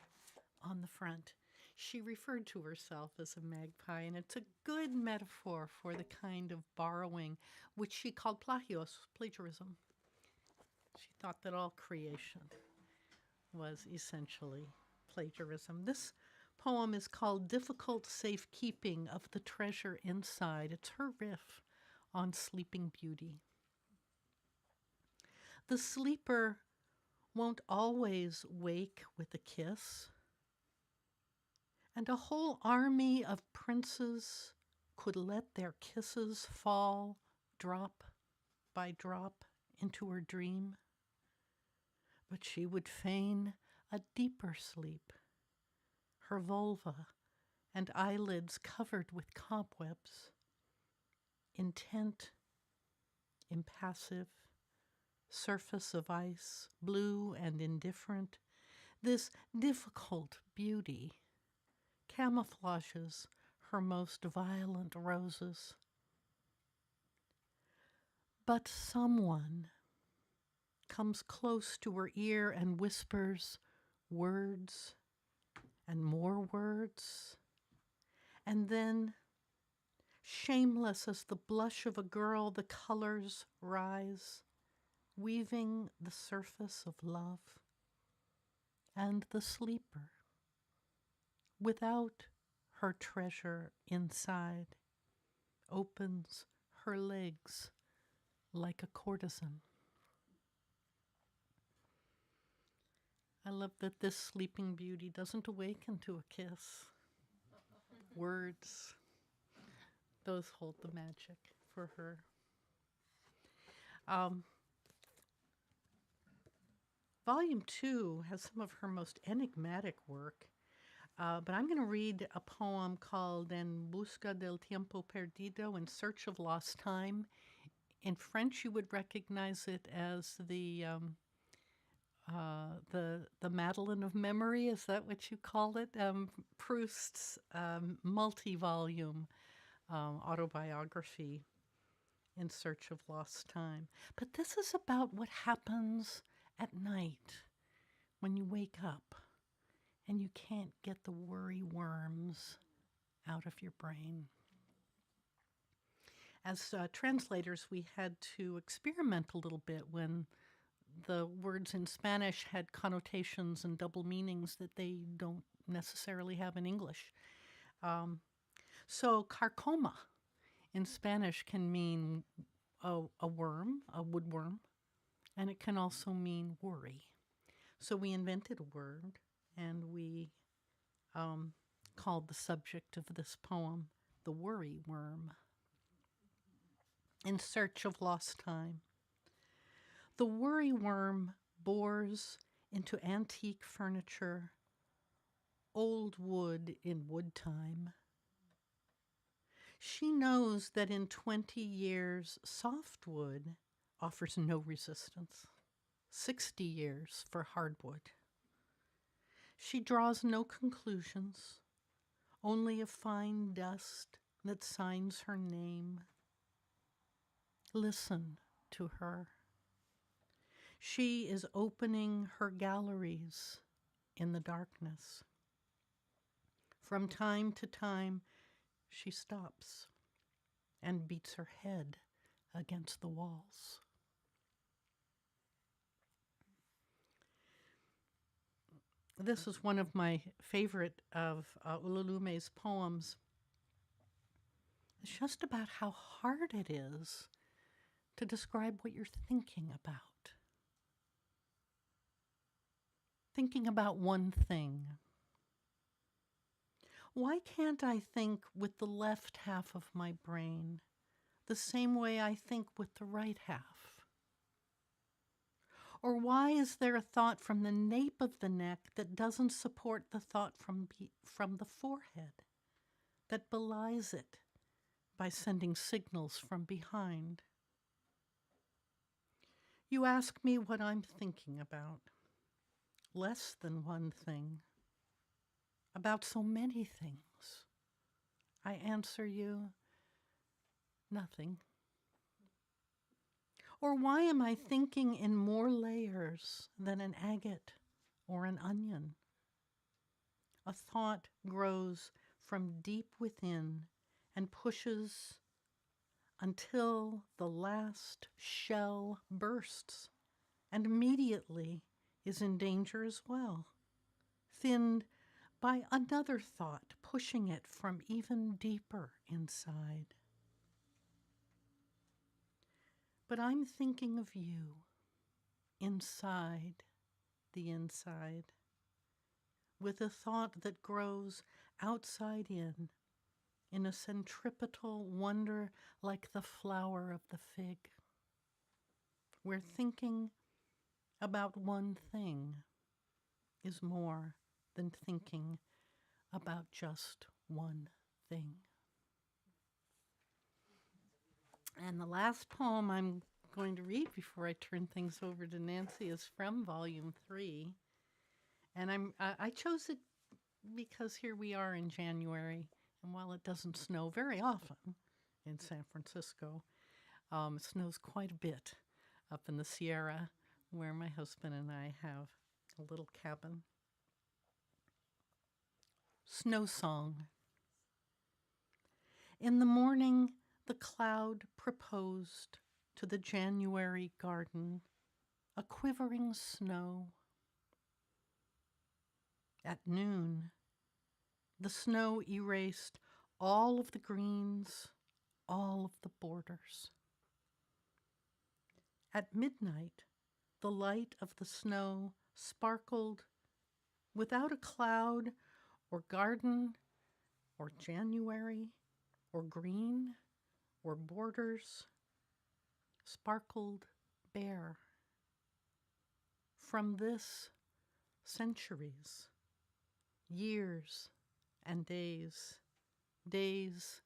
on the front. She referred to herself as a magpie, and it's a good metaphor for the kind of borrowing which she called plagios, plagiarism. She thought that all creation was essentially plagiarism. This poem is called Difficult Safekeeping of the Treasure Inside. It's her riff on Sleeping Beauty. The sleeper won't always wake with a kiss, and a whole army of princes could let their kisses fall drop by drop into her dream. But she would feign a deeper sleep, her vulva and eyelids covered with cobwebs, intent, impassive, surface of ice, blue and indifferent. This difficult beauty camouflages her most violent roses. But someone comes close to her ear and whispers words and more words, and then, shameless as the blush of a girl, the colors rise, weaving the surface of love. And the sleeper, without her treasure inside, opens her legs like a courtesan. I love that this sleeping beauty doesn't awaken to a kiss. Words, those hold the magic for her. Volume 2 has some of her most enigmatic work, but I'm going to read a poem called En busca del tiempo perdido, In Search of Lost Time. In French, you would recognize it as the Madeleine of Memory. Is that what you call it? Proust's multi-volume autobiography, In Search of Lost Time. But this is about what happens at night when you wake up and you can't get the worry worms out of your brain. As translators, we had to experiment a little bit when the words in Spanish had connotations and double meanings that they don't necessarily have in English. So carcoma in Spanish can mean a worm, a woodworm, and it can also mean worry. So we invented a word, and we called the subject of this poem the worry worm. In Search of Lost Time. The worry worm bores into antique furniture, old wood in wood time. She knows that in 20 years, softwood offers no resistance. 60 years for hardwood. She draws no conclusions, only a fine dust that signs her name. Listen to her. She is opening her galleries in the darkness. From time to time, she stops and beats her head against the walls. This is one of my favorite of Ululume's poems. It's just about how hard it is to describe what you're thinking about. Thinking about one thing. Why can't I think with the left half of my brain the same way I think with the right half? Or why is there a thought from the nape of the neck that doesn't support the thought from the forehead, that belies it by sending signals from behind? You ask me what I'm thinking about. Less than one thing. About so many things. I answer you, nothing. Or why am I thinking in more layers than an agate or an onion? A thought grows from deep within and pushes until the last shell bursts and immediately is in danger as well, thinned by another thought pushing it from even deeper inside. But I'm thinking of you, inside the inside, with a thought that grows outside in a centripetal wonder like the flower of the fig. Where thinking about one thing is more than thinking about just one thing. And the last poem I'm going to read before I turn things over to Nancy is from Volume 3. And I chose it because here we are in January, and while it doesn't snow very often in San Francisco, it snows quite a bit up in the Sierra, where my husband and I have a little cabin. Snow Song. In the morning, the cloud proposed to the January garden a quivering snow. At noon, the snow erased all of the greens, all of the borders. At midnight, the light of the snow sparkled without a cloud or garden or January or green or borders, sparkled bare. From this, centuries, years and days, days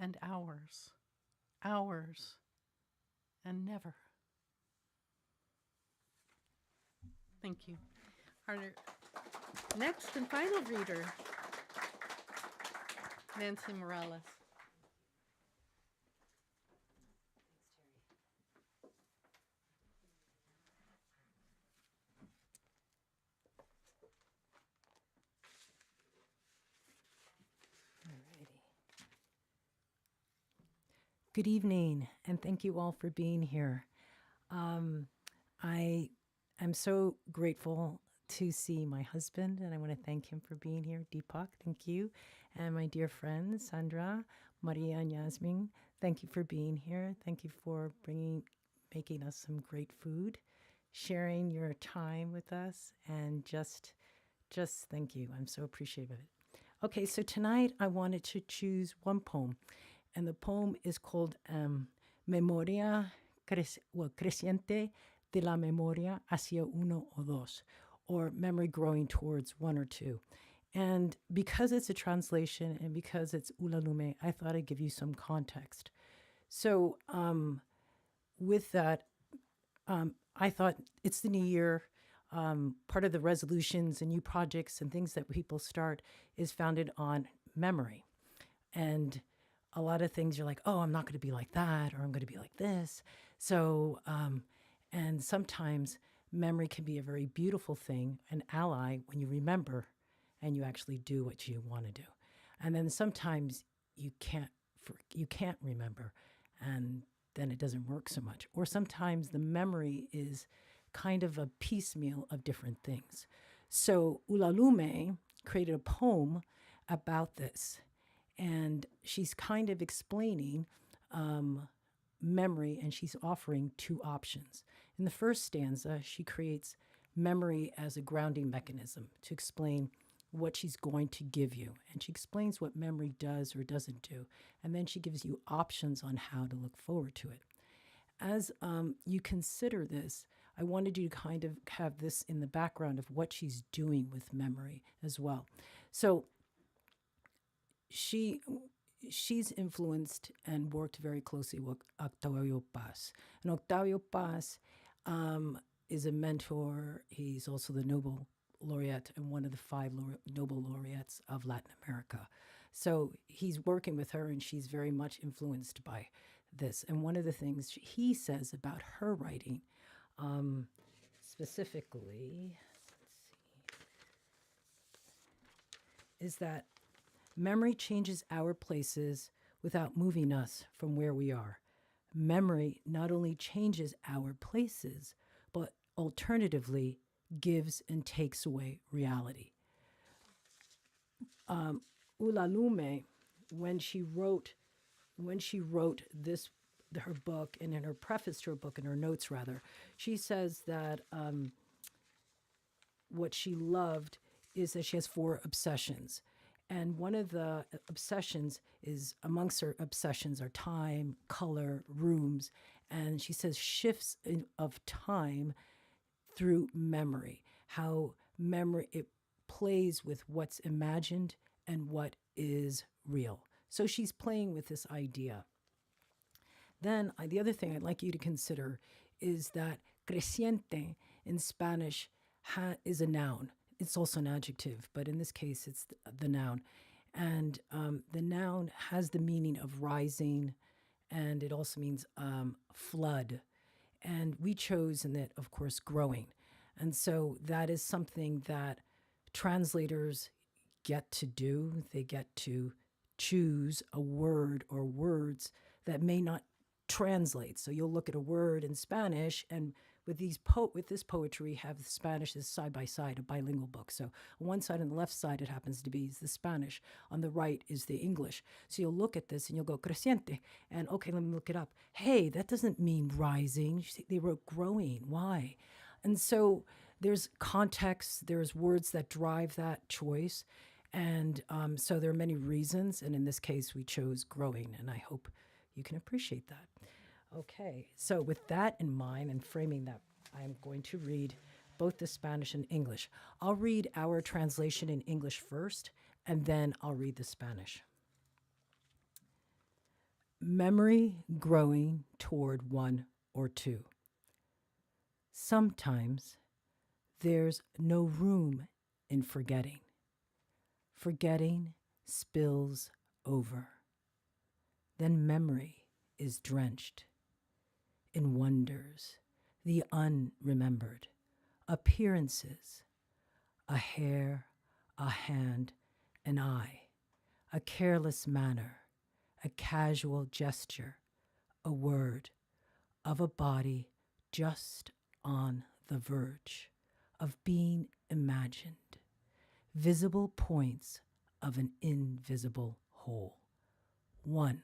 and hours, hours and never. Thank you. Our next and final reader, Nancy Morales. Good evening, and thank you all for being here. I am so grateful to see my husband, and I want to thank him for being here. Deepak, thank you. And my dear friends, Sandra, Maria, and Yasmin, thank you for being here. Thank you for making us some great food, sharing your time with us, and just thank you. I'm so appreciative of it. Okay, so tonight I wanted to choose one poem. And the poem is called Memoria Creciente de la Memoria hacia uno o dos, or Memory Growing Towards One or Two. And because it's a translation and because it's Ulalume, I thought I'd give you some context. So with that, I thought it's the new year. Part of the resolutions and new projects and things that people start is founded on memory. And a lot of things you're like, oh, I'm not going to be like that, or I'm going to be like this. So, and sometimes memory can be a very beautiful thing, an ally when you remember and you actually do what you want to do. And then sometimes you can't remember, and then it doesn't work so much. Or sometimes the memory is kind of a piecemeal of different things. So Ulalume created a poem about this, and she's kind of explaining memory, and she's offering two options. In the first stanza, she creates memory as a grounding mechanism to explain what she's going to give you. And she explains what memory does or doesn't do. And then she gives you options on how to look forward to it. As you consider this, I wanted you to kind of have this in the background of what she's doing with memory as well. So she's influenced and worked very closely with Octavio Paz. And Octavio Paz is a mentor. He's also the Nobel laureate and one of the 5 Nobel laureates of Latin America. So he's working with her, and she's very much influenced by this. And one of the things he says about her writing, specifically, is that memory changes our places without moving us from where we are. Memory not only changes our places, but alternatively gives and takes away reality. Ulalume, when she wrote her book, and in her preface to her book, in her notes rather, she says that what she loved is that she has 4 obsessions. And one of the obsessions is, amongst her obsessions are time, color, rooms. And she says shifts of time through memory, how memory, it plays with what's imagined and what is real. So she's playing with this idea. Then the other thing I'd like you to consider is that creciente in Spanish is a noun. It's also an adjective, but in this case, it's the noun. And the noun has the meaning of rising, and it also means flood. And we chose in it, of course, growing. And so that is something that translators get to do. They get to choose a word or words that may not translate. So you'll look at a word in Spanish, and with this poetry, have Spanish as side by side, a bilingual book. So on one side, on the left side, it happens to be the Spanish. On the right is the English. So you'll look at this and you'll go creciente, and okay, let me look it up. Hey, that doesn't mean rising. They wrote growing. Why? And so there's context. There's words that drive that choice, and so there are many reasons. And in this case, we chose growing, and I hope you can appreciate that. Okay, so with that in mind and framing that, I'm going to read both the Spanish and English. I'll read our translation in English first, and then I'll read the Spanish. Memory growing toward 1 or 2. Sometimes there's no room in forgetting. Forgetting spills over. Then memory is drenched in wonders, the unremembered, appearances, a hair, a hand, an eye, a careless manner, a casual gesture, a word, of a body just on the verge of being imagined, visible points of an invisible whole. 1.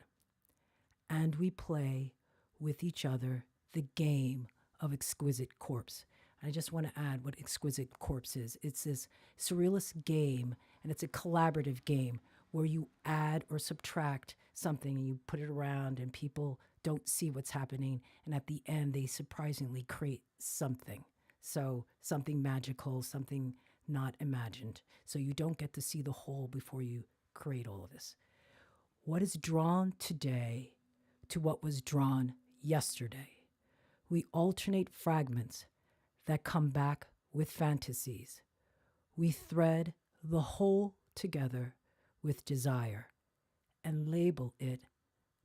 And we play with each other the game of exquisite corpse. I just want to add what exquisite corpse is. It's this surrealist game, and it's a collaborative game where you add or subtract something and you put it around and people don't see what's happening. And at the end, they surprisingly create something. So something magical, something not imagined. So you don't get to see the whole before you create all of this. What is drawn today to what was drawn yesterday? We alternate fragments that come back with fantasies. We thread the whole together with desire and label it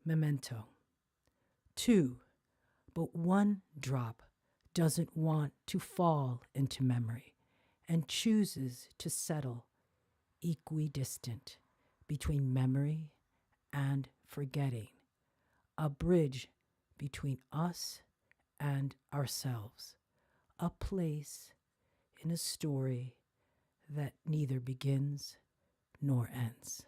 memento. 2. But one drop doesn't want to fall into memory and chooses to settle equidistant between memory and forgetting, a bridge between us and ourselves, a place in a story that neither begins nor ends.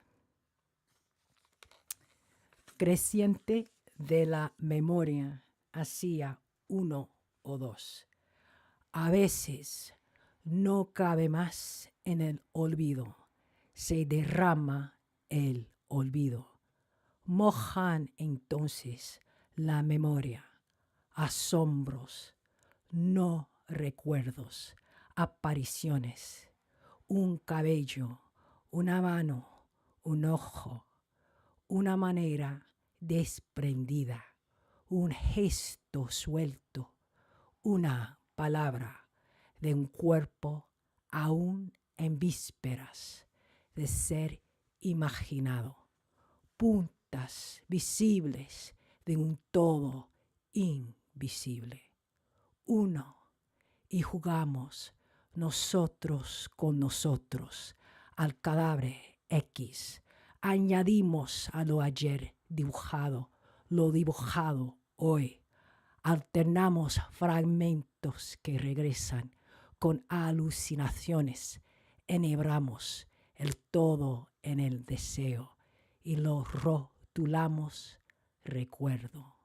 Creciente de la memoria hacia 1 o 2. A veces no cabe más en el olvido, se derrama el olvido. Mojan entonces la memoria, asombros, no recuerdos, apariciones, un cabello, una mano, un ojo, una manera desprendida, un gesto suelto, una palabra de un cuerpo aún en vísperas de ser imaginado, puntas visibles de un todo invisible. 1. Y jugamos nosotros con nosotros al cadáver X. Añadimos a lo ayer dibujado, lo dibujado hoy. Alternamos fragmentos que regresan con alucinaciones. Enhebramos el todo en el deseo y lo rotulamos recuerdo.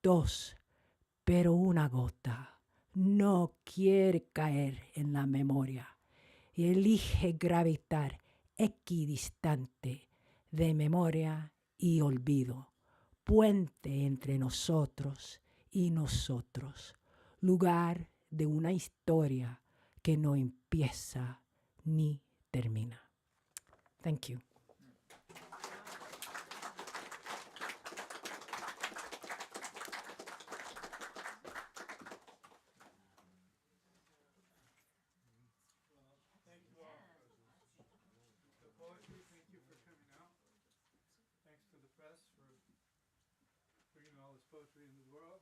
2. Pero una gota no quiere caer en la memoria y elige gravitar equidistante de memoria y olvido, puente entre nosotros y nosotros, lugar de una historia que no empieza ni termina. Thank you. Thank you all for the poetry. Thank you for coming out. Thanks to the press for bringing all this poetry into the world.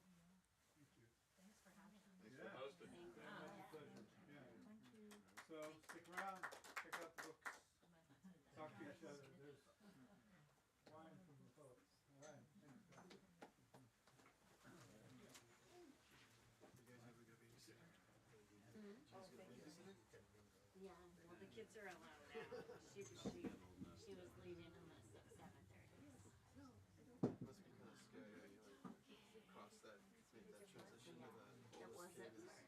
Thank you. Thanks for having us. Thanks for hosting. Very much a pleasure. Yeah. Thank you. So stick around, check out the books, talk to each other. There's wine from the poets. All right. Thanks, guys. Yeah, well, the kids are alone now. She was leaving them at 7:30. Must be kind of scary how you like cross that, make that transition to that It oldest wasn't kid is